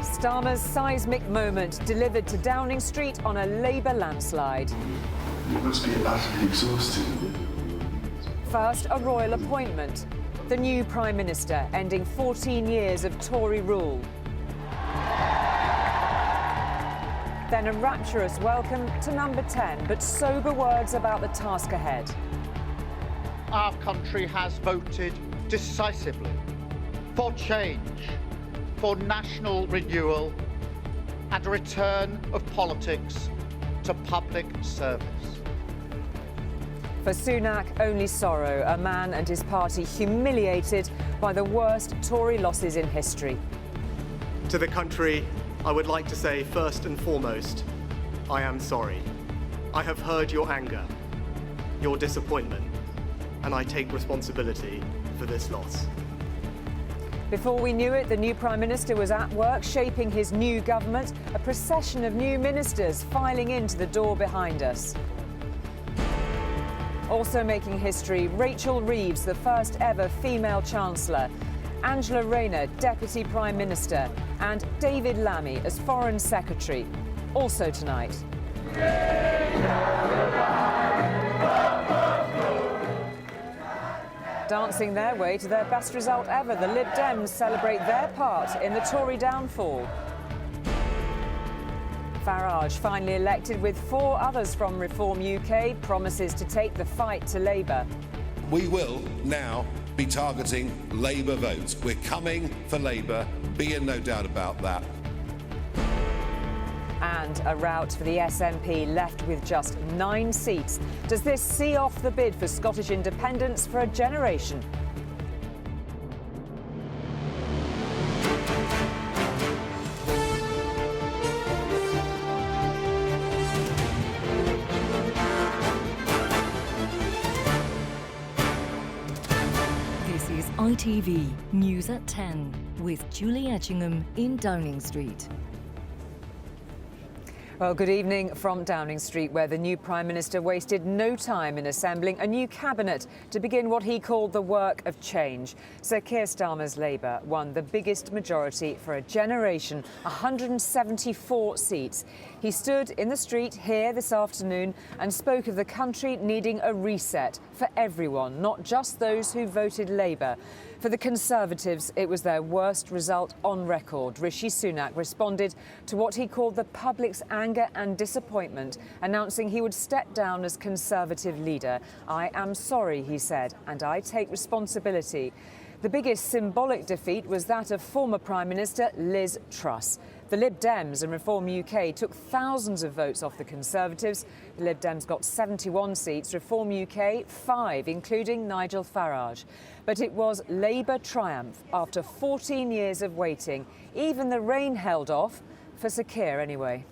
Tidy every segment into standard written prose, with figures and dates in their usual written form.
Starmer's seismic moment delivered to Downing Street on a Labour landslide. You must be utterly exhausted. First, a royal appointment. The new Prime Minister, ending 14 years of Tory rule. Then a rapturous welcome to number 10, but sober words about the task ahead. Our country has voted decisively for change, for national renewal and a return of politics to public service. For Sunak, only sorrow, a man and his party humiliated by the worst Tory losses in history. To the country, I would like to say first and foremost, I am sorry. I have heard your anger, your disappointment, and I take responsibility for this loss. Before we knew it, the new Prime Minister was at work shaping his new government, a procession of new ministers filing into the door behind us. Also making history, Rachel Reeves, the first ever female Chancellor, Angela Rayner, Deputy Prime Minister, and David Lammy as Foreign Secretary. Also tonight. Dancing their way to their best result ever, the Lib Dems celebrate their part in the Tory downfall. Farage, finally elected with 4 others from Reform UK, promises to take the fight to Labour. We will now be targeting Labour votes. We're coming for Labour, be in no doubt about that. And a rout for the SNP, left with just 9 seats. Does this see off the bid for Scottish independence for a generation? This is ITV News at 10 with Julie Etchingham in Downing Street. Well, good evening from Downing Street, where the new Prime Minister wasted no time in assembling a new cabinet to begin what he called the work of change. Sir Keir Starmer's Labour won the biggest majority for a generation, 174 seats. He stood in the street here this afternoon and spoke of the country needing a reset for everyone, not just those who voted Labour. For the Conservatives, it was their worst result on record. Rishi Sunak responded to what he called the public's anger and disappointment, announcing he would step down as Conservative leader. "I am sorry," he said, "and I take responsibility." The biggest symbolic defeat was that of former Prime Minister Liz Truss. The Lib Dems and Reform UK took thousands of votes off the Conservatives. The Lib Dems got 71 seats, Reform UK 5, including Nigel Farage. But it was Labour triumph after 14 years of waiting. Even the rain held off, for Sir Keir anyway.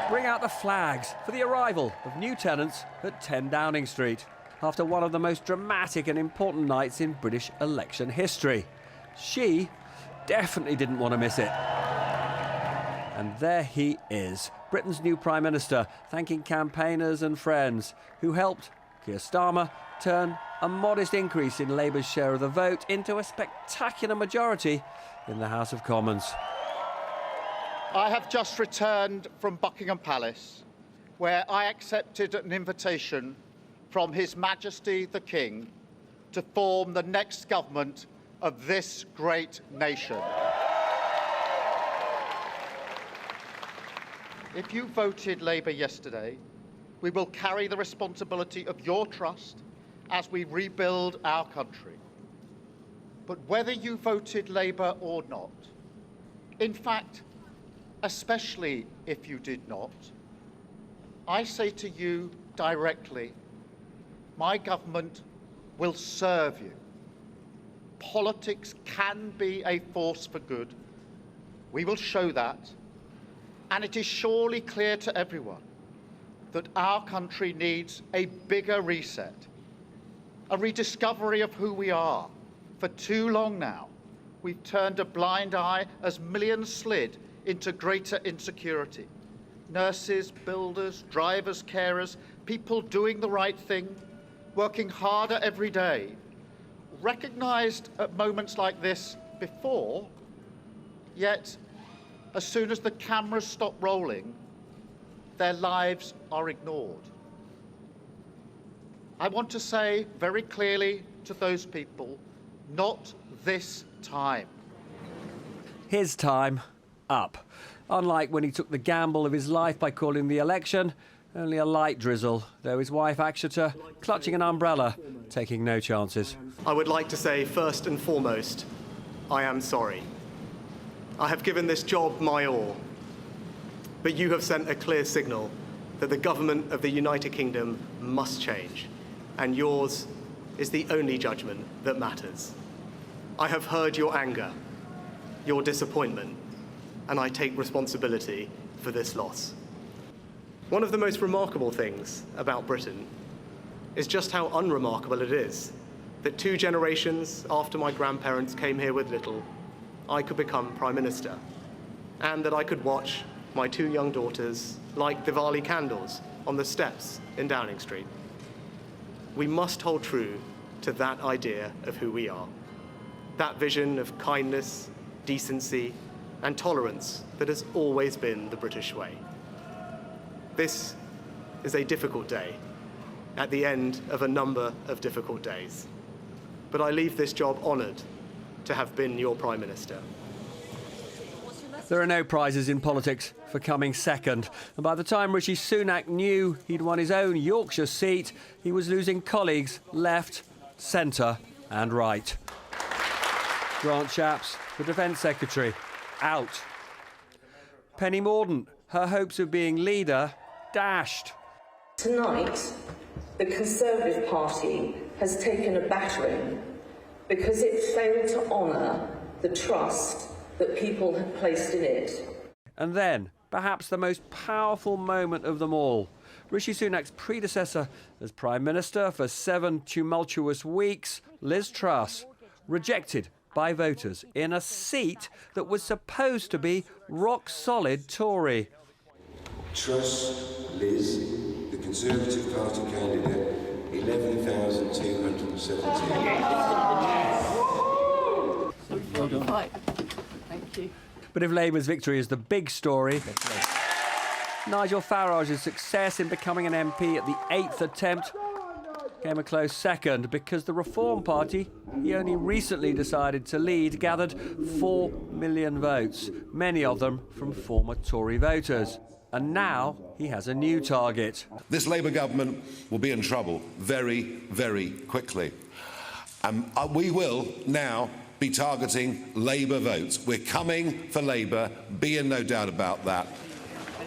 Bring out the flags for the arrival of new tenants at 10 Downing Street, after one of the most dramatic and important nights in British election history. She definitely didn't want to miss it. And there he is, Britain's new Prime Minister, thanking campaigners and friends who helped Keir Starmer turn a modest increase in Labour's share of the vote into a spectacular majority in the House of Commons. I have just returned from Buckingham Palace, where I accepted an invitation from His Majesty the King to form the next government of this great nation. If you voted Labour yesterday, we will carry the responsibility of your trust as we rebuild our country. But whether you voted Labour or not, in fact, especially if you did not, I say to you directly, my government will serve you. Politics can be a force for good. We will show that. And it is surely clear to everyone that our country needs a bigger reset, a rediscovery of who we are. For too long now, we've turned a blind eye as millions slid into greater insecurity. Nurses, builders, drivers, carers, people doing the right thing, working harder every day, recognised at moments like this before, yet as soon as the cameras stop rolling, their lives are ignored. I want to say very clearly to those people, not this time. His time up. Unlike when he took the gamble of his life by calling the election, only a light drizzle, though his wife Akshata, clutching an umbrella, taking no chances. I would like to say first and foremost, I am sorry. I have given this job my all, but you have sent a clear signal that the government of the United Kingdom must change, and yours is the only judgment that matters. I have heard your anger, your disappointment, and I take responsibility for this loss. One of the most remarkable things about Britain is just how unremarkable it is that 2 generations after my grandparents came here with little, I could become Prime Minister, and that I could watch my 2 young daughters light Diwali candles on the steps in Downing Street. We must hold true to that idea of who we are, that vision of kindness, decency, and tolerance that has always been the British way. This is a difficult day, at the end of a number of difficult days. But I leave this job honoured to have been your Prime Minister. There are no prizes in politics for coming second. And by the time Rishi Sunak knew he'd won his own Yorkshire seat, he was losing colleagues left, centre and right. Grant Shapps, the Defence Secretary, out. Penny Mordaunt, her hopes of being leader, dashed. Tonight, the Conservative Party has taken a battering because it failed to honour the trust that people had placed in it. And then, perhaps the most powerful moment of them all, Rishi Sunak's predecessor as Prime Minister for 7 tumultuous weeks, Liz Truss, rejected by voters in a seat that was supposed to be rock-solid Tory. Truss, Liz, the Conservative Party candidate, 11,217. Well done. Right. Thank you. But if Labour's victory is the big story, Nigel Farage's success in becoming an MP at the 8th attempt came a close second because the Reform Party he only recently decided to lead gathered 4 million votes, many of them from former Tory voters. And now he has a new target. This Labour government will be in trouble very, very quickly. We will now be targeting Labour votes. We're coming for Labour, be in no doubt about that.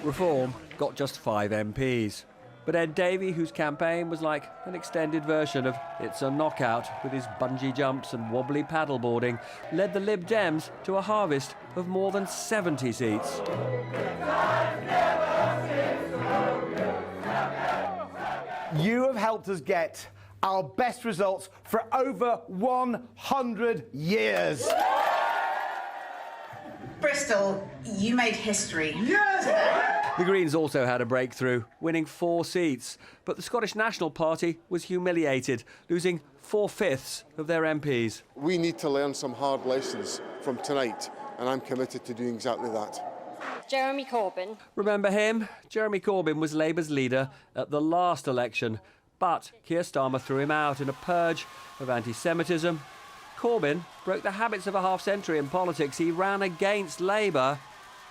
Reform got just 5 MPs. But Ed Davey, whose campaign was like an extended version of It's a Knockout with his bungee jumps and wobbly paddleboarding, led the Lib Dems to a harvest of more than 70 seats. You have helped us get our best results for over 100 years. Bristol, you made history today. The Greens also had a breakthrough, winning 4 seats. But the Scottish National Party was humiliated, losing 4/5 of their MPs. We need to learn some hard lessons from tonight, and I'm committed to doing exactly that. Jeremy Corbyn. Remember him? Jeremy Corbyn was Labour's leader at the last election. But Keir Starmer threw him out in a purge of anti-Semitism. Corbyn broke the habits of a half-century in politics. He ran against Labour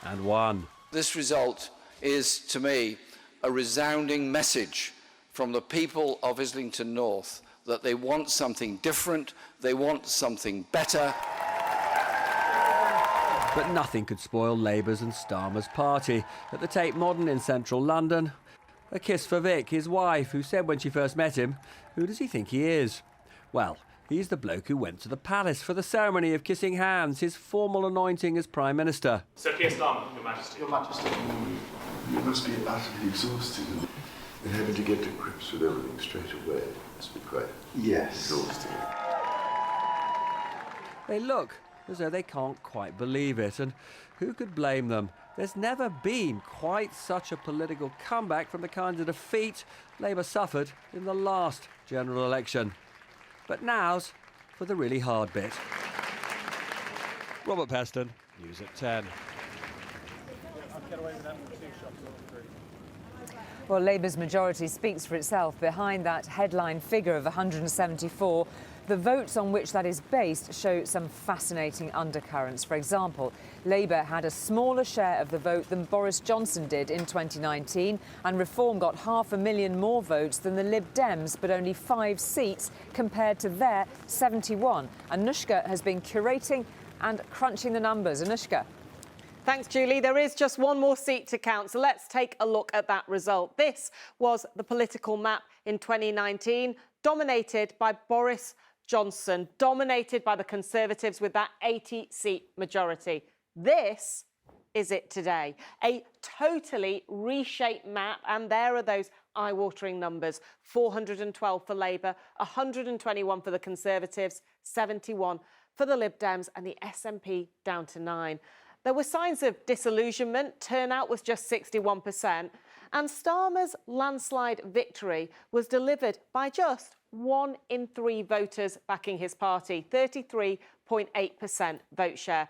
and won. This result is, to me, a resounding message from the people of Islington North that they want something different, they want something better. But nothing could spoil Labour's and Starmer's party. At the Tate Modern in central London, a kiss for Vic, his wife, who said when she first met him, "Who does he think he is?" Well, he's the bloke who went to the palace for the ceremony of kissing hands, his formal anointing as Prime Minister. Sir Keir Starmer, Your Majesty. Your Majesty. You must be utterly exhausted. And having to get to grips with everything straight away must be quite exhausting. They look as though they can't quite believe it, and who could blame them? There's never been quite such a political comeback from the kind of defeat Labour suffered in the last general election. But now's for the really hard bit. Robert Peston, News at 10. Well, Labour's majority speaks for itself. Behind that headline figure of 174, the votes on which that is based show some fascinating undercurrents. For example, Labour had a smaller share of the vote than Boris Johnson did in 2019, and Reform got 500,000 more votes than the Lib Dems, but only 5 seats compared to their 71. Anushka has been curating and crunching the numbers. Anushka. Thanks, Julie. There is just one more seat to count, so let's take a look at that result. This was the political map in 2019, dominated by Boris Johnson, dominated by the Conservatives with that 80-seat majority. This is it today. A totally reshaped map, and there are those eye-watering numbers. 412 for Labour, 121 for the Conservatives, 71 for the Lib Dems, and the SNP down to 9. There were signs of disillusionment. Turnout was just 61%. And Starmer's landslide victory was delivered by just 1 in 3 voters backing his party, 33.8% vote share.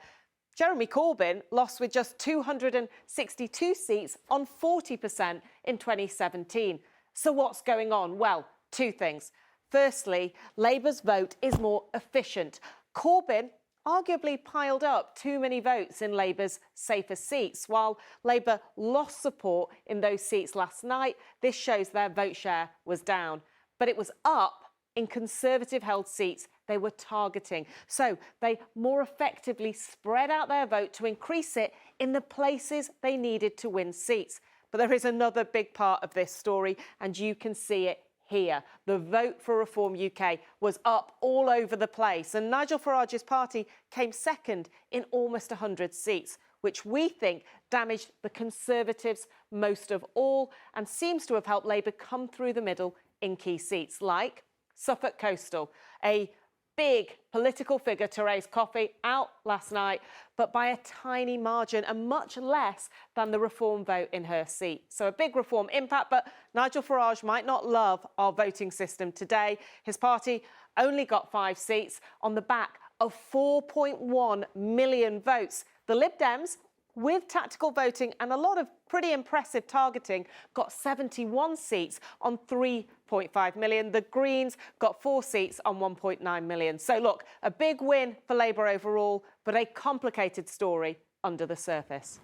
Jeremy Corbyn lost with just 262 seats on 40% in 2017. So what's going on? Well, 2 things. Firstly, Labour's vote is more efficient. Corbyn arguably piled up too many votes in Labour's safer seats. While Labour lost support in those seats last night, this shows their vote share was down. But it was up in Conservative-held seats they were targeting. So they more effectively spread out their vote to increase it in the places they needed to win seats. But there is another big part of this story, and you can see it here. The vote for Reform UK was up all over the place, and Nigel Farage's party came second in almost 100 seats, which we think damaged the Conservatives most of all and seems to have helped Labour come through the middle in key seats like Suffolk Coastal, a big political figure, Therese Coffey, out last night, but by a tiny margin and much less than the Reform vote in her seat. So a big Reform impact, but Nigel Farage might not love our voting system today. His party only got 5 seats on the back of 4.1 million votes. The Lib Dems, with tactical voting and a lot of pretty impressive targeting, got 71 seats on 3.5 million. The Greens got 4 seats on 1.9 million. So look, a big win for Labour overall, but a complicated story under the surface.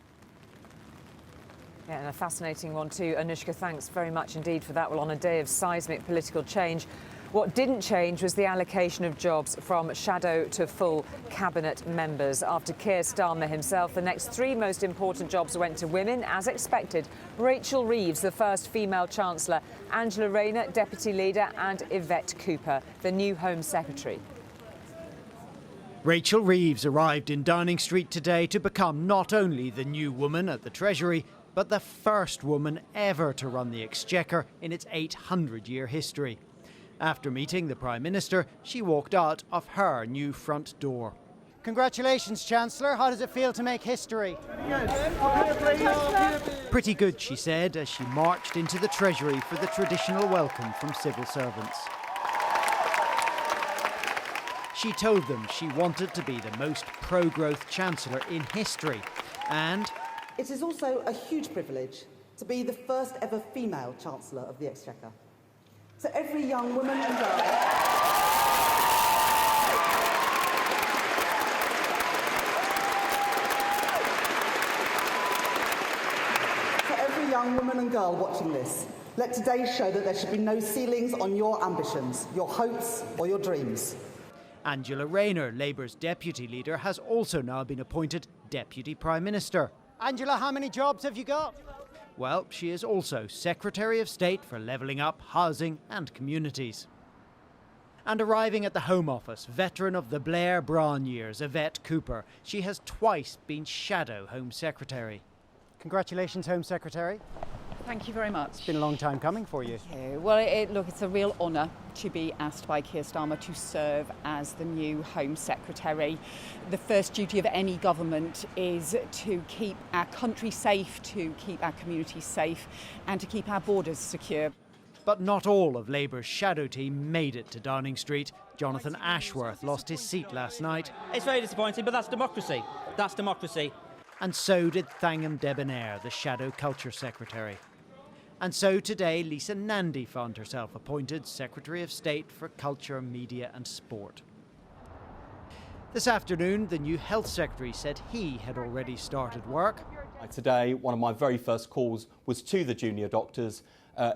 Yeah, and a fascinating one too. Anushka, thanks very much indeed for that. Well, on a day of seismic political change, what didn't change was the allocation of jobs from shadow to full cabinet members. After Keir Starmer himself, the next 3 most important jobs went to women, as expected. Rachel Reeves, the first female Chancellor, Angela Rayner, Deputy Leader, and Yvette Cooper, the new Home Secretary. Rachel Reeves arrived in Downing Street today to become not only the new woman at the Treasury, but the first woman ever to run the Exchequer in its 800-year history. After meeting the Prime Minister, she walked out of her new front door. Congratulations, Chancellor. How does it feel to make history? Pretty good, she said, as she marched into the Treasury for the traditional welcome from civil servants. She told them she wanted to be the most pro-growth Chancellor in history, and it is also a huge privilege to be the first ever female Chancellor of the Exchequer. So every young woman and girl... For every young woman and girl watching this, let today show that there should be no ceilings on your ambitions, your hopes or your dreams. Angela Rayner, Labour's Deputy Leader, has also now been appointed Deputy Prime Minister. Angela, how many jobs have you got? Well, she is also Secretary of State for Levelling Up, Housing and Communities. And arriving at the Home Office, veteran of the Blair-Brown years, Yvette Cooper. She has twice been Shadow Home Secretary. Congratulations, Home Secretary. Thank you very much. It's been a long time coming for you. Yeah, well, look, it's a real honour to be asked by Keir Starmer to serve as the new Home Secretary. The first duty of any government is to keep our country safe, to keep our communities safe and to keep our borders secure. But not all of Labour's shadow team made it to Downing Street. Jonathan Ashworth lost his seat last night. It's very disappointing, but that's democracy. That's democracy. And so did Thangham Debonair, the Shadow Culture Secretary. And so today, Lisa Nandy found herself appointed Secretary of State for Culture, Media and Sport. This afternoon, the new Health Secretary said he had already started work. Today, one of my very first calls was to the junior doctors,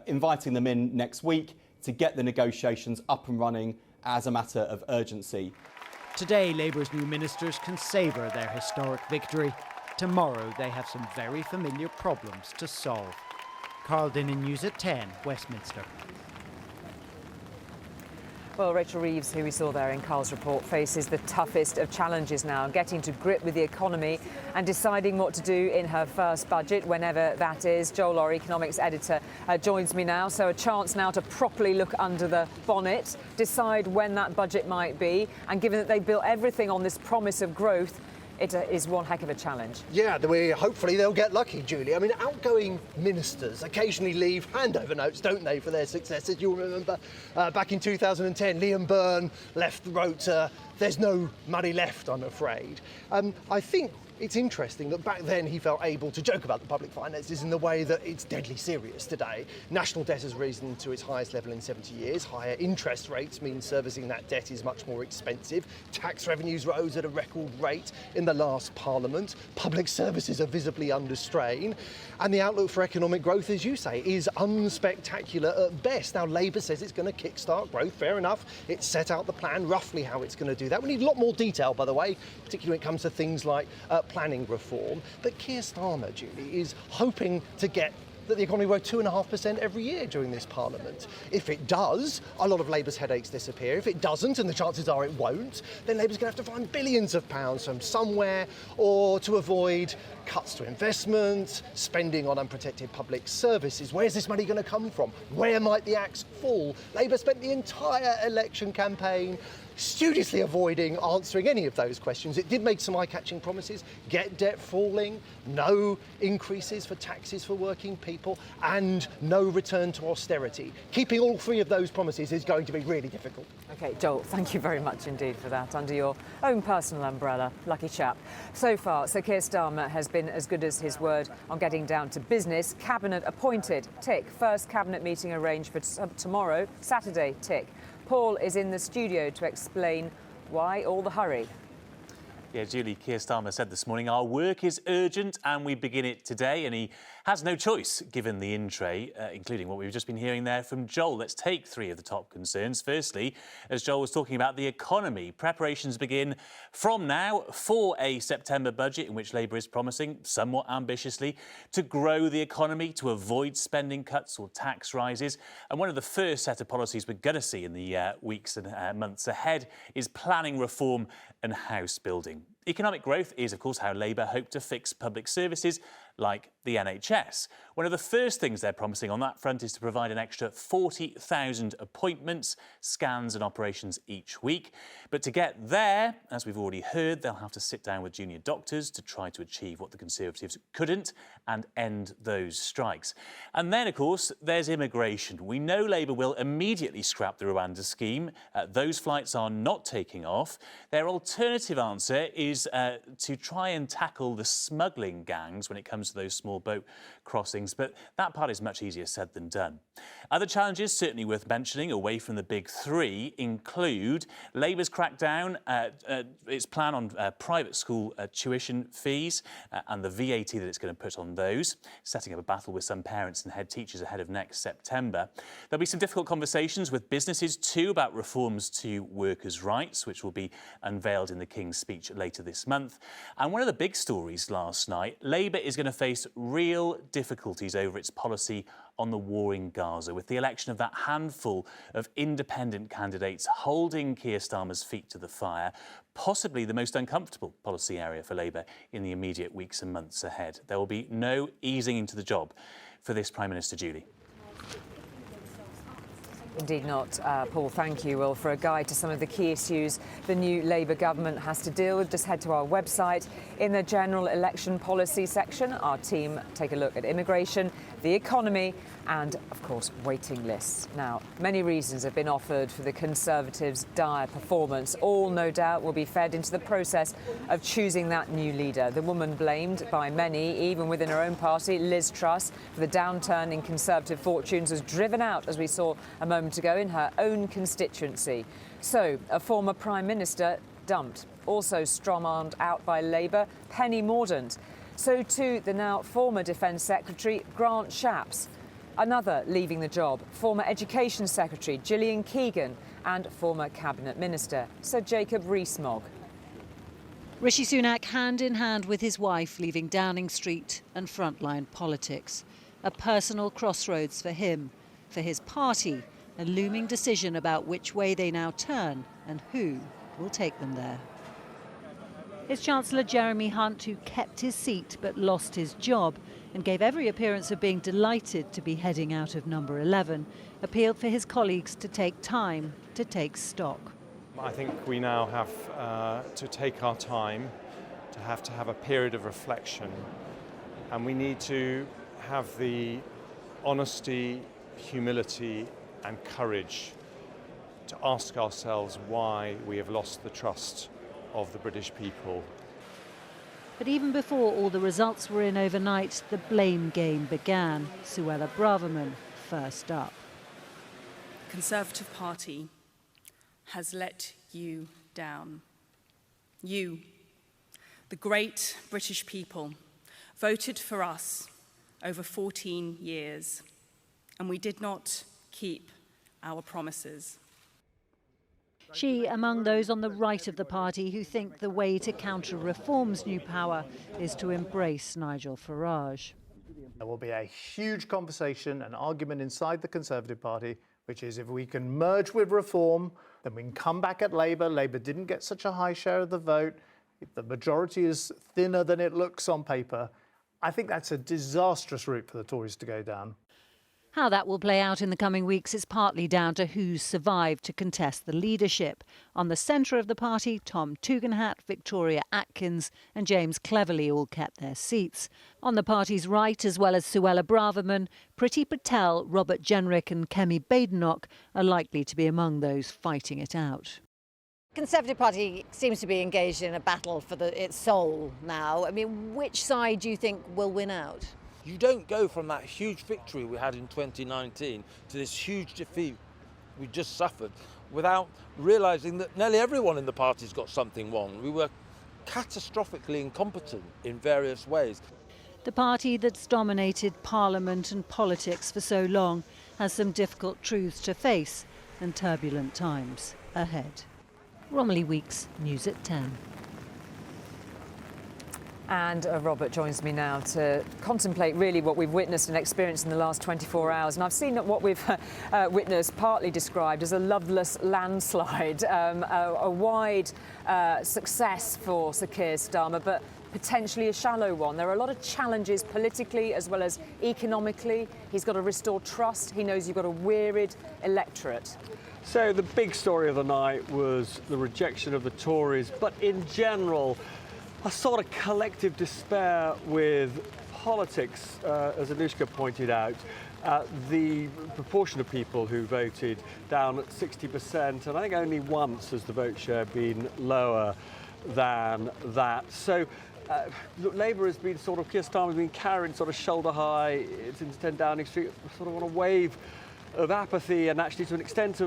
inviting them in next week to get the negotiations up and running as a matter of urgency. Today, Labour's new ministers can savour their historic victory. Tomorrow, they have some very familiar problems to solve. Carl Dinnan, News at 10, Westminster. Well, Rachel Reeves, who we saw there in Carl's report, faces the toughest of challenges now, getting to grip with the economy and deciding what to do in her first budget, whenever that is. Joel Laurie, economics editor, joins me now. So a chance now to properly look under the bonnet, decide when that budget might be. And given that they built everything on this promise of growth, it is one heck of a challenge. Yeah, hopefully they'll get lucky, Julie. I mean, outgoing ministers occasionally leave handover notes, don't they, for their successors? You'll remember back in 2010, Liam Byrne wrote, "There's no money left, I'm afraid." I think it's interesting that back then he felt able to joke about the public finances in the way that it's deadly serious today. National debt has risen to its highest level in 70 years. Higher interest rates mean servicing that debt is much more expensive. Tax revenues rose at a record rate in the last Parliament. Public services are visibly under strain. And the outlook for economic growth, as you say, is unspectacular at best. Now, Labour says it's going to kickstart growth. Fair enough. It's set out the plan, roughly how it's going to do that. We need a lot more detail, by the way, particularly when it comes to things like planning reform. But Keir Starmer, Julie, is hoping to get that the economy grow 2.5% every year during this Parliament. If it does, a lot of Labour's headaches disappear. If it doesn't, and the chances are it won't, then Labour's going to have to find billions of pounds from somewhere, or to avoid cuts to investment, spending on unprotected public services. Where's this money going to come from? Where might the axe fall? Labour spent the entire election campaign studiously avoiding answering any of those questions. It did make some eye-catching promises: get debt falling, no increases for taxes for working people, and no return to austerity. Keeping all three of those promises is going to be really difficult. OK, Joel, thank you very much indeed for that, under your own personal umbrella. Lucky chap. So far, Sir Keir Starmer has been as good as his word on getting down to business. Cabinet appointed, tick. First cabinet meeting arranged for tomorrow, Saturday, tick. Paul is in the studio to explain why all the hurry. Yeah, Julie, Keir Starmer said this morning, our work is urgent and we begin it today, and he has no choice given the in-tray, including what we've just been hearing there from Joel. Let's take three of the top concerns. Firstly, as Joel was talking about, the economy. Preparations begin from now for a September budget in which Labour is promising, somewhat ambitiously, to grow the economy, to avoid spending cuts or tax rises. And one of the first set of policies we're going to see in the weeks and months ahead is planning reform and house building. Economic growth is, of course, how Labour hope to fix public services like the NHS. One of the first things they're promising on that front is to provide an extra 40,000 appointments, scans and operations each week. But to get there, as we've already heard, they'll have to sit down with junior doctors to try to achieve what the Conservatives couldn't and end those strikes. And then, of course, there's immigration. We know Labour will immediately scrap the Rwanda scheme. Those flights are not taking off. Their alternative answer is to try and tackle the smuggling gangs when it comes to those small boat crossings, but that part is much easier said than done. Other challenges, certainly worth mentioning, away from the big three, include Labour's crackdown, its plan on private school tuition fees and the VAT that it's going to put on those, setting up a battle with some parents and head teachers ahead of next September. There'll be some difficult conversations with businesses too about reforms to workers' rights, which will be unveiled in the King's speech later this month. And one of the big stories last night, Labour is going to face real difficulties over its policy on the war in Gaza, with the election of that handful of independent candidates holding Keir Starmer's feet to the fire, possibly the most uncomfortable policy area for Labour in the immediate weeks and months ahead. There will be no easing into the job for this Prime Minister, Julie. Indeed not, Paul, thank you. Well, for a guide to some of the key issues the new Labour government has to deal with, just head to our website. In the general election policy section, our team take a look at immigration, the economy and, of course, waiting lists. Now, many reasons have been offered for the Conservatives' dire performance. All, no doubt, will be fed into the process of choosing that new leader. The woman blamed by many, even within her own party, Liz Truss, for the downturn in Conservative fortunes, was driven out, as we saw a moment ago, in her own constituency. So, a former Prime Minister dumped. Also strong-armed out by Labour, Penny Mordaunt. So too the now former Defence Secretary, Grant Shapps. Another leaving the job, former Education Secretary Gillian Keegan, and former Cabinet Minister Sir Jacob Rees-Mogg. Rishi Sunak hand in hand with his wife leaving Downing Street and frontline politics. A personal crossroads for him, for his party, a looming decision about which way they now turn and who will take them there. It's Chancellor Jeremy Hunt, who kept his seat but lost his job and gave every appearance of being delighted to be heading out of number 11, appealed for his colleagues to take time to take stock. I think we now have to take our time, to have a period of reflection, and we need to have the honesty, humility and courage to ask ourselves why we have lost the trust of the British people. But even before all the results were in overnight, the blame game began. Suella Braverman first up. The Conservative Party has let you down. You, the great British people, voted for us over 14 years, and we did not keep our promises. She among those on the right of the party who think the way to counter Reform's new power is to embrace Nigel Farage. There will be a huge conversation and argument inside the Conservative Party, which is if we can merge with Reform, then we can come back at Labour. Labour didn't get such a high share of the vote. If the majority is thinner than it looks on paper, I think that's a disastrous route for the Tories to go down. How that will play out in the coming weeks is partly down to who's survived to contest the leadership. On the centre of the party, Tom Tugendhat, Victoria Atkins and James Cleverly all kept their seats. On the party's right, as well as Suella Braverman, Priti Patel, Robert Jenrick and Kemi Badenoch are likely to be among those fighting it out. The Conservative Party seems to be engaged in a battle for its soul now. I mean, which side do you think will win out? You don't go from that huge victory we had in 2019 to this huge defeat we just suffered without realising that nearly everyone in the party's got something wrong. We were catastrophically incompetent in various ways. The party that's dominated Parliament and politics for so long has some difficult truths to face and turbulent times ahead. Romilly Weeks, News at 10. And Robert joins me now to contemplate really what we've witnessed and experienced in the last 24 hours. And I've seen what we've witnessed partly described as a loveless landslide, a wide success for Sir Keir Starmer, but potentially a shallow one. There are a lot of challenges politically as well as economically. He's got to restore trust. He knows you've got a wearied electorate. So the big story of the night was the rejection of the Tories, but in general, a sort of collective despair with politics, as Anushka pointed out. The proportion of people who voted down at 60%, and I think only once has the vote share been lower than that. So Labour has been sort of, Keir Starmer has been carried sort of shoulder high since 10 Downing Street, sort of on a wave of apathy, and actually to an extent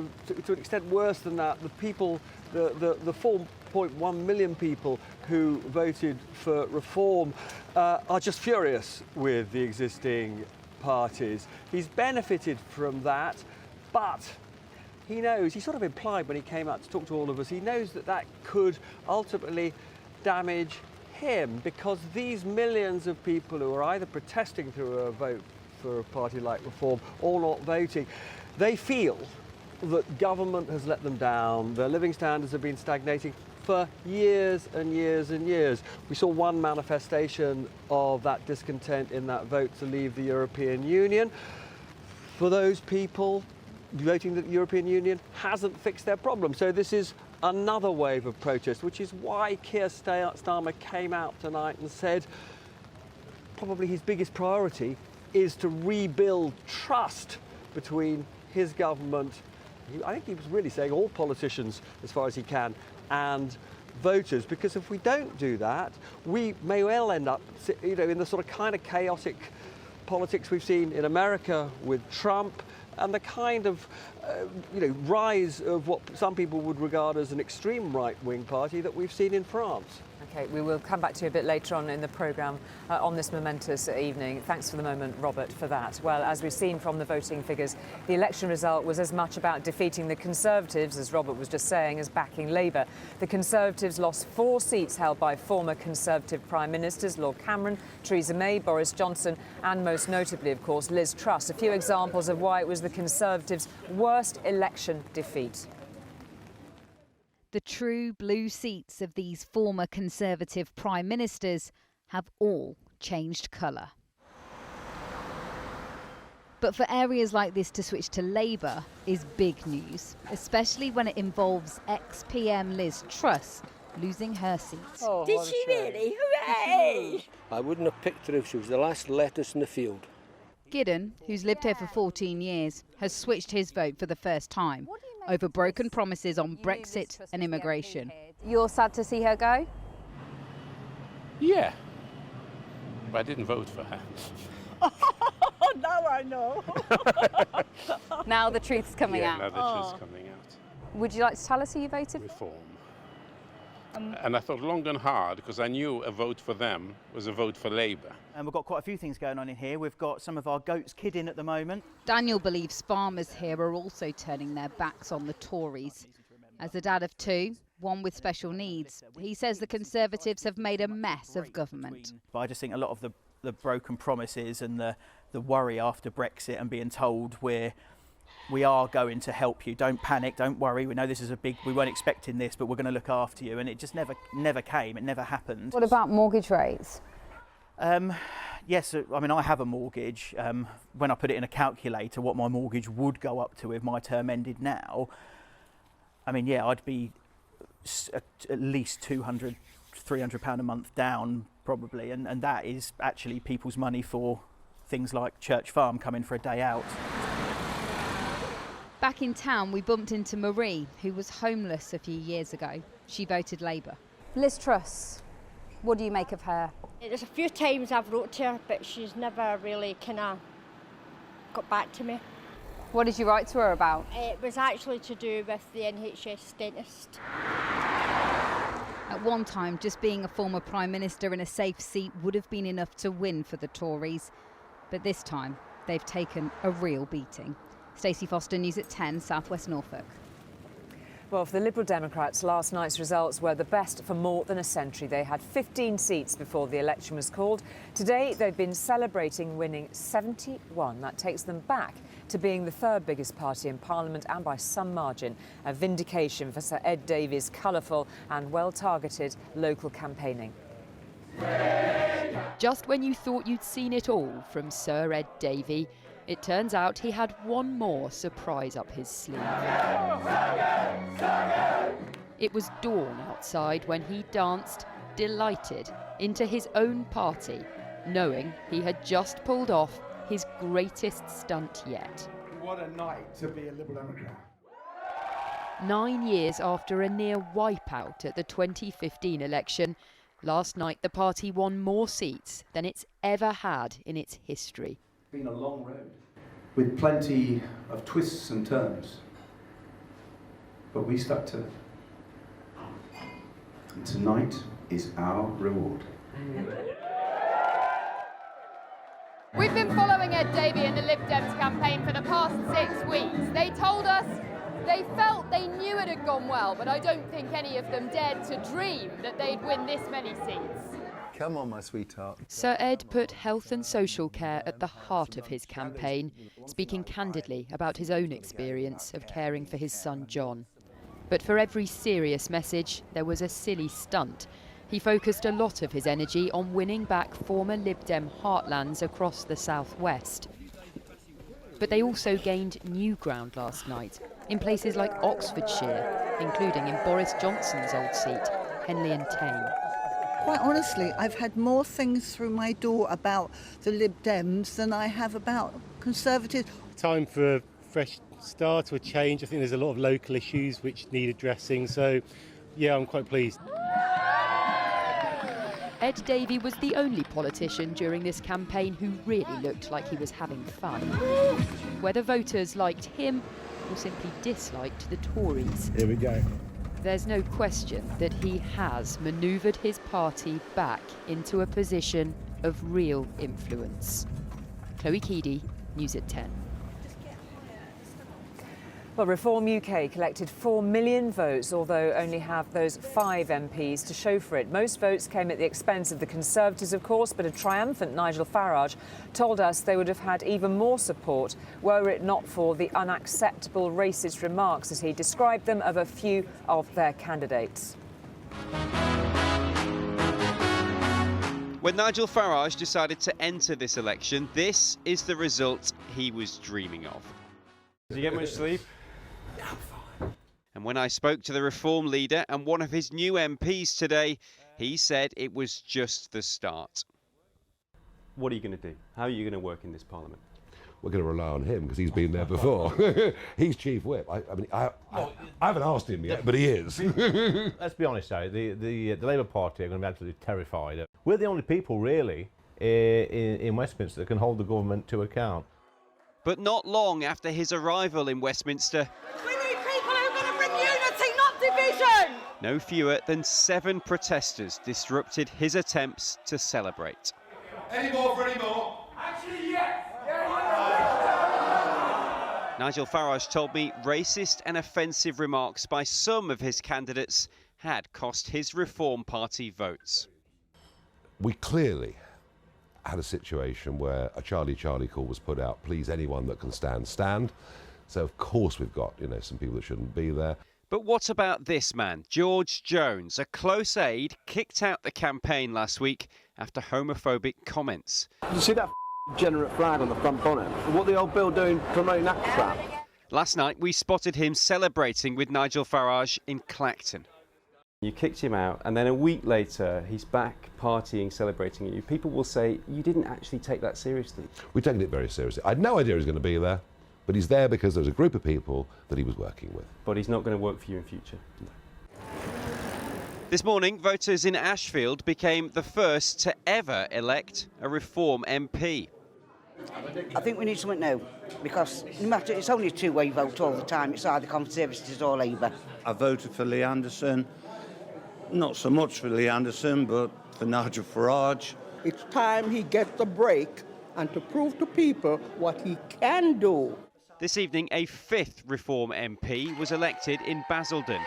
worse than that, the people, the 4.1 million people who voted for Reform are just furious with the existing parties. He's benefited from that, but he knows, he sort of implied when he came out to talk to all of us, he knows that that could ultimately damage him, because these millions of people who are either protesting through a vote for a party like Reform or not voting, they feel that government has let them down. Their living standards have been stagnating for years and years and years. We saw one manifestation of that discontent in that vote to leave the European Union. For those people, voting that the European Union hasn't fixed their problem. So this is another wave of protest, which is why Keir Starmer came out tonight and said probably his biggest priority is to rebuild trust between his government, I think he was really saying all politicians as far as he can, and voters, because if we don't do that, we may well end up, in the sort of kind of chaotic politics we've seen in America with Trump, and the kind of, rise of what some people would regard as an extreme right-wing party that we've seen in France. OK, we will come back to you a bit later on in the programme on this momentous evening. Thanks for the moment, Robert, for that. Well, as we've seen from the voting figures, the election result was as much about defeating the Conservatives, as Robert was just saying, as backing Labour. The Conservatives lost 4 seats held by former Conservative Prime Ministers Lord Cameron, Theresa May, Boris Johnson and, most notably, of course, Liz Truss. A few examples of why it was the Conservatives' worst election defeat. The true blue seats of these former Conservative Prime Ministers have all changed colour. But for areas like this to switch to Labour is big news, especially when it involves ex-PM Liz Truss losing her seat. Oh, did she really? Hooray! I wouldn't have picked her if she was the last lettuce in the field. Gideon, who's lived here for 14 years, has switched his vote for the first time over broken promises on Brexit and immigration. You're sad to see her go? Yeah, but I didn't vote for her. Now I know. Now the truth's coming out. Now the truth's coming out. Would you like to tell us who you voted for? Reform. And I thought long and hard, because I knew a vote for them was a vote for Labour. And we've got quite a few things going on in here. We've got some of our goats kidding at the moment. Daniel believes farmers here are also turning their backs on the Tories. As a dad of 2, one with special needs, he says the Conservatives have made a mess of government. But I just think a lot of the broken promises and the worry after Brexit and being told we are going to help you. Don't panic, don't worry. We know this is we weren't expecting this, but we're going to look after you. And it just never came. It never happened. What about mortgage rates? Yes, I mean, I have a mortgage. When I put it in a calculator, what my mortgage would go up to if my term ended now, I mean, yeah, I'd be at least £200, £300 a month down, probably. And that is actually people's money for things like Church Farm coming for a day out. Back in town, we bumped into Marie, who was homeless a few years ago. She voted Labour. Liz Truss, what do you make of her? There's a few times I've wrote to her, but she's never really kind of got back to me. What did you write to her about? It was actually to do with the NHS dentist. At one time, just being a former Prime Minister in a safe seat would have been enough to win for the Tories. But this time, they've taken a real beating. Stacey Foster, News at 10, South West Norfolk. Well, for the Liberal Democrats, last night's results were the best for more than a century. They had 15 seats before the election was called. Today, they've been celebrating winning 71. That takes them back to being the 3rd biggest party in Parliament, and by some margin, a vindication for Sir Ed Davy's colourful and well-targeted local campaigning. Just when you thought you'd seen it all from Sir Ed Davy, it turns out he had one more surprise up his sleeve. It was dawn outside when he danced, delighted, into his own party, knowing he had just pulled off his greatest stunt yet. What a night to be a Liberal Democrat. 9 years after a near wipeout at the 2015 election, last night the party won more seats than it's ever had in its history. Been a long road with plenty of twists and turns, but we stuck to it. And tonight is our reward. We've been following Ed Davey and the Lib Dems campaign for the past 6 weeks. They told us they felt they knew it had gone well, but I don't think any of them dared to dream that they'd win this many seats. Come on, my sweetheart. Sir Ed put health and social care at the heart of his campaign, speaking candidly about his own experience of caring for his son John. But for every serious message, there was a silly stunt. He focused a lot of his energy on winning back former Lib Dem heartlands across the southwest. But they also gained new ground last night, in places like Oxfordshire, including in Boris Johnson's old seat, Henley and Tame. Quite honestly, I've had more things through my door about the Lib Dems than I have about Conservatives. Time for a fresh start or a change. I think there's a lot of local issues which need addressing, so yeah, I'm quite pleased. Ed Davey was the only politician during this campaign who really looked like he was having fun. Whether voters liked him or simply disliked the Tories. Here we go. There's no question that he has manoeuvred his party back into a position of real influence. Chloe Keedy, News at 10. Well, Reform UK collected 4 million votes, although only have those 5 MPs to show for it. Most votes came at the expense of the Conservatives, of course, but a triumphant Nigel Farage told us they would have had even more support were it not for the unacceptable racist remarks, as he described them, of a few of their candidates. When Nigel Farage decided to enter this election, this is the result he was dreaming of. Did you get much sleep? And when I spoke to the Reform leader and one of his new MPs today, he said it was just the start. What are you going to do? How are you going to work in this Parliament? We're going to rely on him because he's been there before. He's Chief Whip. I haven't asked him yet, but he is. Let's be honest, though, the Labour Party are going to be absolutely terrified. We're the only people, really, in Westminster that can hold the government to account. But not long after his arrival in Westminster, we need people who are going to bring unity, not division! No fewer than 7 protesters disrupted his attempts to celebrate. Any more for any more? Actually, yes! Nigel Farage told me racist and offensive remarks by some of his candidates had cost his Reform Party votes. We clearly had a situation where a Charlie call was put out, please anyone that can stand, stand. So of course we've got, some people that shouldn't be there. But what about this man, George Jones, a close aide kicked out the campaign last week after homophobic comments. Did you see that degenerate flag on the front bonnet? What the old Bill doing promoting that crap? Last night we spotted him celebrating with Nigel Farage in Clacton. You kicked him out, and then a week later, he's back partying, celebrating you. People will say, you didn't actually take that seriously. We've taken it very seriously. I had no idea he was going to be there, but he's there because there's a group of people that he was working with. But he's not going to work for you in future. No. This morning, voters in Ashfield became the first to ever elect a Reform MP. I think we need something new, because no matter, it's only a two-way vote all the time. It's either Conservatives or Labour. I voted for Lee Anderson. Not so much for Lee Anderson, but for Nigel Farage. It's time he gets a break and to prove to people what he can do. This evening, a 5th Reform MP was elected in Basildon.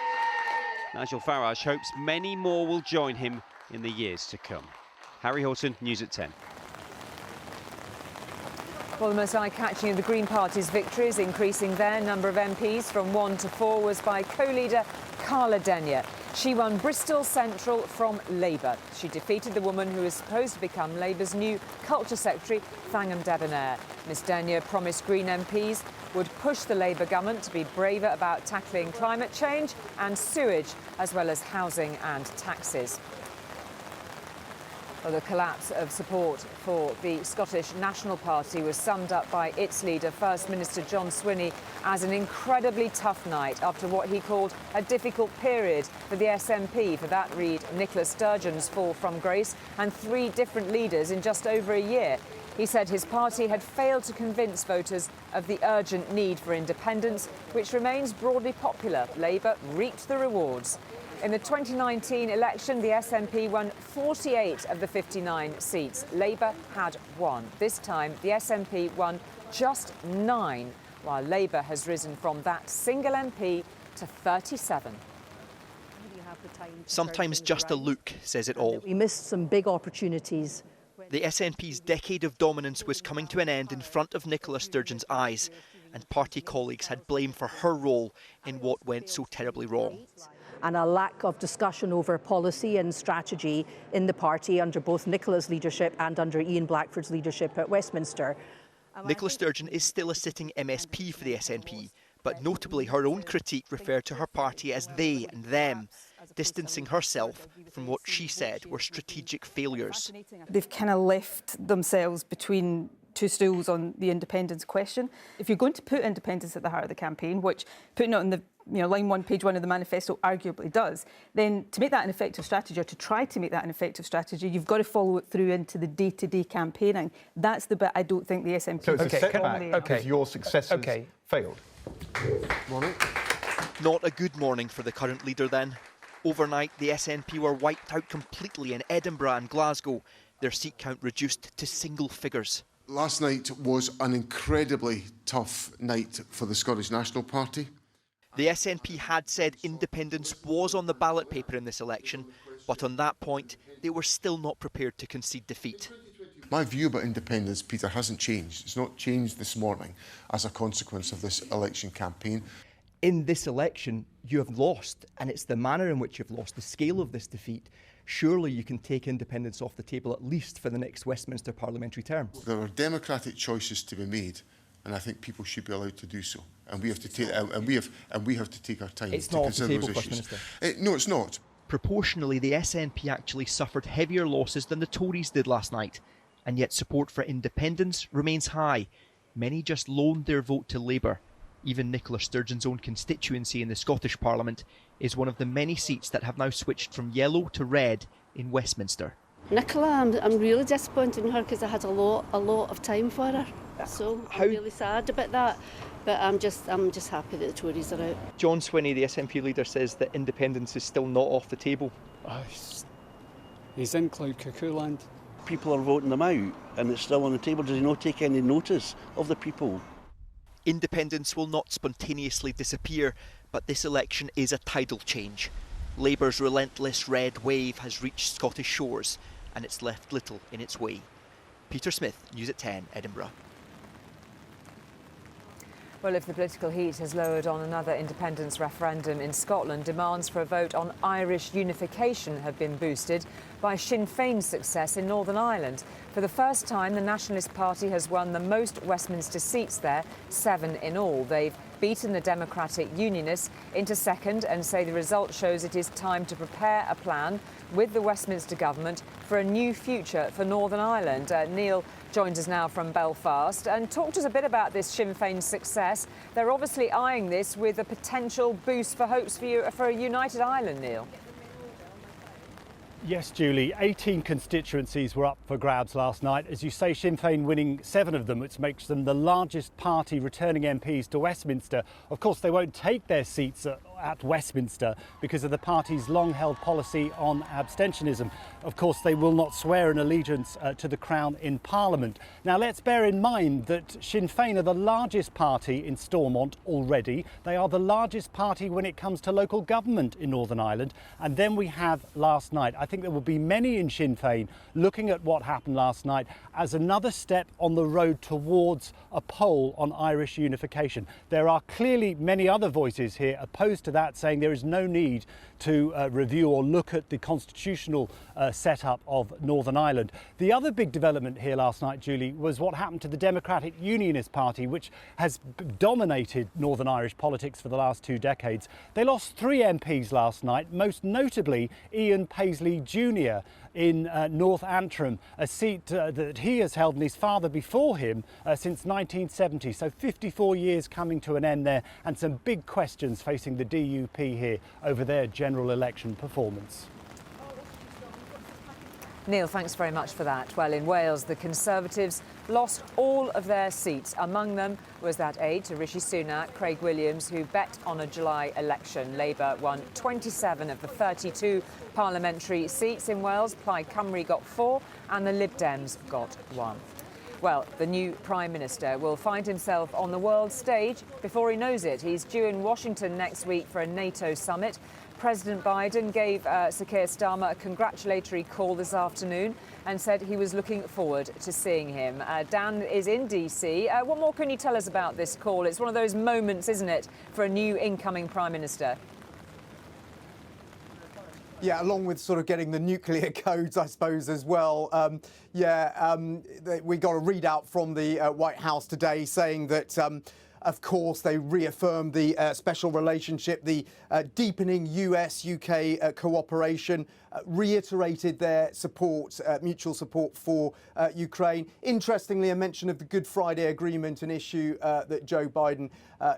Nigel Farage hopes many more will join him in the years to come. Harry Horton, News at 10. Well, the most eye-catching of the Green Party's victories, increasing their number of MPs from 1 to 4, was by co-leader Carla Denyer. She won Bristol Central from Labour. She defeated the woman who is supposed to become Labour's new Culture Secretary, Thangham Debonair. Ms Denyer promised Green MPs would push the Labour government to be braver about tackling climate change and sewage, as well as housing and taxes. Well, the collapse of support for the Scottish National Party was summed up by its leader, First Minister John Swinney, as an incredibly tough night after what he called a difficult period for the SNP. For that read, Nicola Sturgeon's fall from grace and 3 different leaders in just over a year. He said his party had failed to convince voters of the urgent need for independence, which remains broadly popular. Labour reaped the rewards. In the 2019 election, the SNP won 48 of the 59 seats. Labour had 1. This time, the SNP won just 9, while Labour has risen from that single MP to 37. Sometimes just a look says it all. We missed some big opportunities. The SNP's decade of dominance was coming to an end in front of Nicola Sturgeon's eyes, and party colleagues had blame for her role in what went so terribly wrong. And a lack of discussion over policy and strategy in the party under both Nicola's leadership and under Ian Blackford's leadership at Westminster. Nicola Sturgeon is still a sitting MSP for the SNP, but notably her own critique referred to her party as they and them. distancing herself from what she said were strategic failures. They've kind of left themselves between two stools on the independence question. If you're going to put independence at the heart of the campaign, which putting it on the line 1, page 1 of the manifesto arguably does, then to make that an effective strategy, or to try to make that an effective strategy, you've got to follow it through into the day-to-day campaigning. That's the bit I don't think the SNP... So it's a setback because your successors failed. Morning. Not a good morning for the current leader then. Overnight, the SNP were wiped out completely in Edinburgh and Glasgow. Their seat count reduced to single figures. Last night was an incredibly tough night for the Scottish National Party. The SNP had said independence was on the ballot paper in this election, but on that point, they were still not prepared to concede defeat. My view about independence, Peter, hasn't changed. It's not changed this morning as a consequence of this election campaign. In this election, you have lost, and it's the manner in which you've lost, the scale of this defeat. Surely you can take independence off the table, at least for the next Westminster parliamentary term. There are democratic choices to be made, and I think people should be allowed to do so. And we have to take we have to take our time it's to not consider off the table, those First issues. Minister. No, it's not. Proportionally, the SNP actually suffered heavier losses than the Tories did last night, and yet support for independence remains high. Many just loaned their vote to Labour. Even Nicola Sturgeon's own constituency in the Scottish Parliament is one of the many seats that have now switched from yellow to red in Westminster. Nicola, I'm really disappointed in her because I had a lot of time for her. So I'm really sad about that. But I'm just happy that the Tories are out. John Swinney, the SNP leader, says that independence is still not off the table. He's in cloud cuckoo land. People are voting them out and it's still on the table. Does he not take any notice of the people? Independence will not spontaneously disappear, but this election is a tidal change. Labour's relentless red wave has reached Scottish shores and it's left little in its way. Peter Smith, News at 10, Edinburgh. Well, if the political heat has lowered on another independence referendum in Scotland, demands for a vote on Irish unification have been boosted by Sinn Féin's success in Northern Ireland. For the first time, the Nationalist Party has won the most Westminster seats there, 7 in all. They've beaten the Democratic Unionists into second and say the result shows it is time to prepare a plan with the Westminster government for a new future for Northern Ireland. Neil joins us now from Belfast and talk to us a bit about this Sinn Féin success. They're obviously eyeing this with a potential boost for hopes for a united Ireland, Neil. Yes, Julie, 18 constituencies were up for grabs last night. As you say, Sinn Féin winning 7 of them, which makes them the largest party returning MPs to Westminster. Of course, they won't take their seats at Westminster because of the party's long-held policy on abstentionism. Of course, they will not swear an allegiance to the Crown in Parliament. Now, let's bear in mind that Sinn Féin are the largest party in Stormont already. They are the largest party when it comes to local government in Northern Ireland. And then we have last night. I think there will be many in Sinn Féin looking at what happened last night as another step on the road towards a poll on Irish unification. There are clearly many other voices here opposed to that, saying there is no need to review or look at the constitutional setup of Northern Ireland. The other big development here last night, Julie, was what happened to the Democratic Unionist Party, which has dominated Northern Irish politics for the last 2 decades. They lost 3 MPs last night, most notably Ian Paisley Jr. in North Antrim, a seat that he has held and his father before him since 1970. So 54 years coming to an end there, and some big questions facing the DUP here over their general election performance. Neil, thanks very much for that. Well, in Wales, the Conservatives lost all of their seats. Among them was that aide to Rishi Sunak, Craig Williams, who bet on a July election. Labour won 27 of the 32 parliamentary seats in Wales. Plaid Cymru got 4 and the Lib Dems got 1. Well, the new Prime Minister will find himself on the world stage before he knows it. He's due in Washington next week for a NATO summit. President Biden gave Sir Keir Starmer a congratulatory call this afternoon and said he was looking forward to seeing him. Dan is in DC. What more can you tell us about this call? It's one of those moments, isn't it, for a new incoming Prime Minister? Yeah, along with sort of getting the nuclear codes, I suppose, as well. We got a readout from the White House today saying that Of course, they reaffirmed the special relationship, the deepening US-UK cooperation, reiterated their support, mutual support for Ukraine. Interestingly, a mention of the Good Friday Agreement, an issue that Joe Biden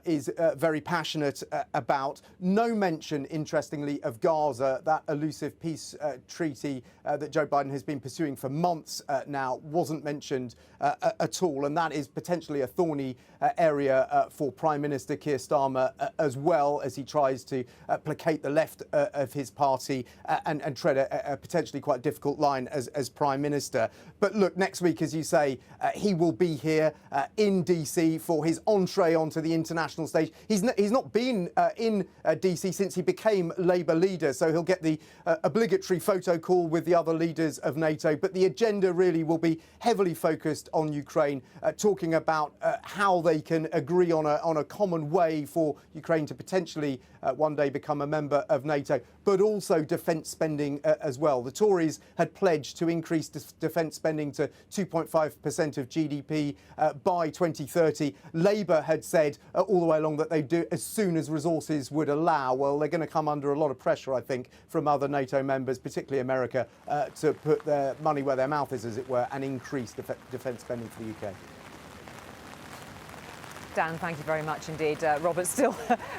is very passionate about. No mention, interestingly, of Gaza, that elusive peace treaty that Joe Biden has been pursuing for months now, wasn't mentioned at all. And that is potentially a thorny area for Prime Minister Keir Starmer, as well as he tries to placate the left of his party and tread a potentially quite difficult line as Prime Minister. But look, next week, as you say, he will be here in DC for his entree onto the international stage. He's not been in DC since he became Labour leader, so he'll get the obligatory photo call with the other leaders of NATO. But the agenda really will be heavily focused on Ukraine, talking about how they can agree on a common way for Ukraine to potentially one day become a member of NATO, but also defence spending as well. The Tories had pledged to increase defence spending to 2.5% of GDP by 2030. Labour had said all the way along that they'd do it as soon as resources would allow. Well, they're going to come under a lot of pressure, I think, from other NATO members, particularly America, to put their money where their mouth is, as it were, and increase defence spending for the UK. Dan, thank you very much indeed. Robert's still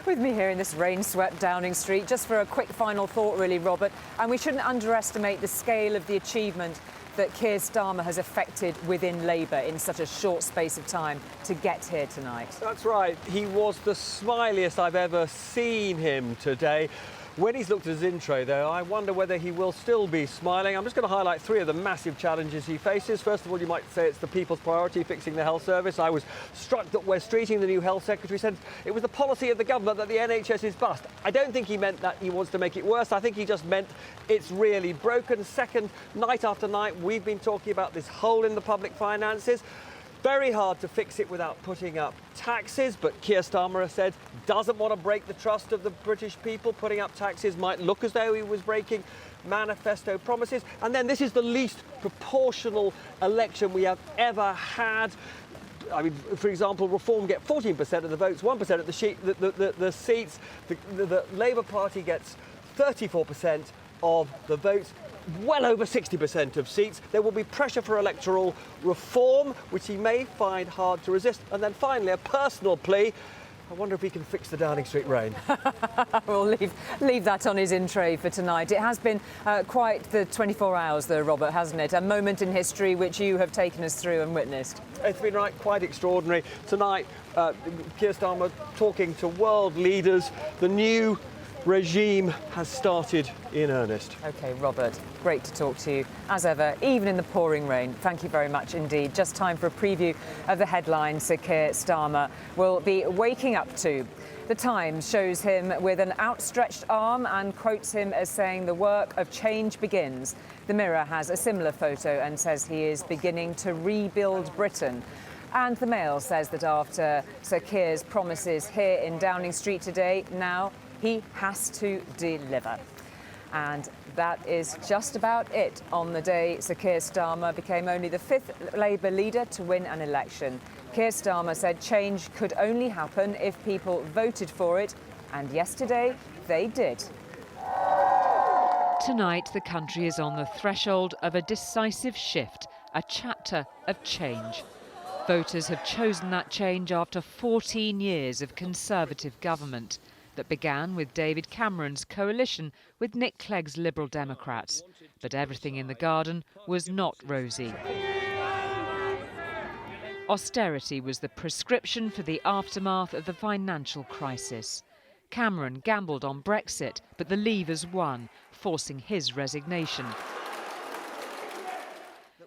with me here in this rain-swept Downing Street. Just for a quick final thought, really, Robert, and we shouldn't underestimate the scale of the achievement that Keir Starmer has effected within Labour in such a short space of time to get here tonight. That's right. He was the smiliest I've ever seen him today. When he's looked at his intro, though, I wonder whether he will still be smiling. I'm just going to highlight three of the massive challenges he faces. First of all, you might say it's the people's priority, fixing the health service. I was struck that Wes Streeting, the new health secretary, said it was the policy of the government that the NHS is bust. I don't think he meant that he wants to make it worse. I think he just meant it's really broken. Second, night after night, we've been talking about this hole in the public finances. Very hard to fix it without putting up taxes, but Keir Starmer has said doesn't want to break the trust of the British people. Putting up taxes might look as though he was breaking manifesto promises. And then this is the least proportional election we have ever had. I mean, for example, Reform get 14% of the votes, 1% of the seats. The Labour Party gets 34% of the votes. Well over 60% of seats. There will be pressure for electoral reform, which he may find hard to resist. And then finally, a personal plea. I wonder if he can fix the Downing Street rain. We'll leave that on his in tray for tonight. It has been quite the 24 hours, though, Robert, hasn't it? A moment in history which you have taken us through and witnessed. It's been quite extraordinary. Tonight, Keir Starmer talking to world leaders. The new regime has started in earnest. OK, Robert, great to talk to you, as ever, even in the pouring rain. Thank you very much indeed. Just time for a preview of the headlines Sir Keir Starmer will be waking up to. The Times shows him with an outstretched arm and quotes him as saying the work of change begins. The Mirror has a similar photo and says he is beginning to rebuild Britain. And the Mail says that after Sir Keir's promises here in Downing Street today, now he has to deliver. And that is just about it on the day Sir Keir Starmer became only the fifth Labour leader to win an election. Keir Starmer said change could only happen if people voted for it, and yesterday they did. Tonight, the country is on the threshold of a decisive shift, a chapter of change. Voters have chosen that change after 14 years of Conservative government that began with David Cameron's coalition with Nick Clegg's Liberal Democrats. But everything in the garden was not rosy. Austerity was the prescription for the aftermath of the financial crisis. Cameron gambled on Brexit, but the Leavers won, forcing his resignation.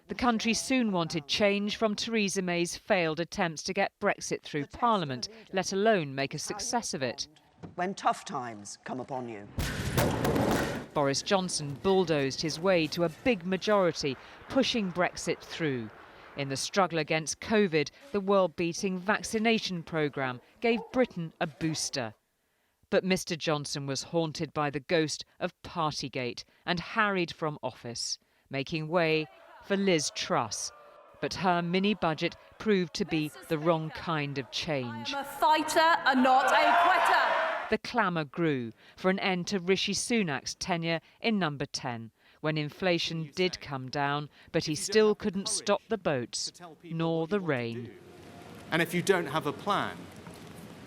The country soon wanted change from Theresa May's failed attempts to get Brexit through Parliament, let alone make a success of it. When tough times come upon you. Boris Johnson bulldozed his way to a big majority, pushing Brexit through. In the struggle against COVID, the world-beating vaccination programme gave Britain a booster. But Mr Johnson was haunted by the ghost of Partygate and harried from office, making way for Liz Truss. But her mini-budget proved to be the wrong kind of change. I'm a fighter and not a quitter. The clamour grew for an end to Rishi Sunak's tenure in number 10, when inflation did come down, but he still couldn't stop the boats, nor the rain. And if you don't have a plan,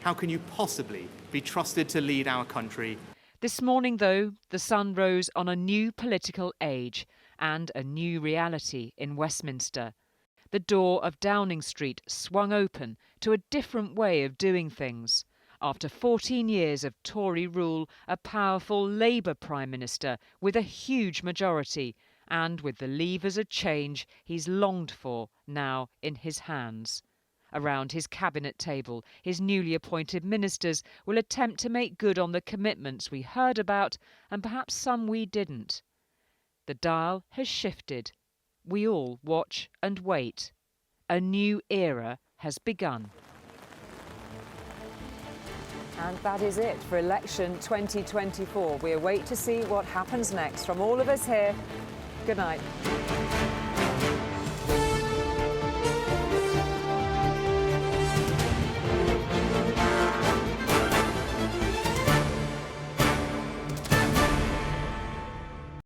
how can you possibly be trusted to lead our country? This morning, though, the sun rose on a new political age and a new reality in Westminster. The door of Downing Street swung open to a different way of doing things. After 14 years of Tory rule, a powerful Labour Prime Minister with a huge majority and with the levers of change he's longed for now in his hands. Around his cabinet table, his newly appointed ministers will attempt to make good on the commitments we heard about and perhaps some we didn't. The dial has shifted. We all watch and wait. A new era has begun. And that is it for election 2024. We await to see what happens next. From all of us here, good night.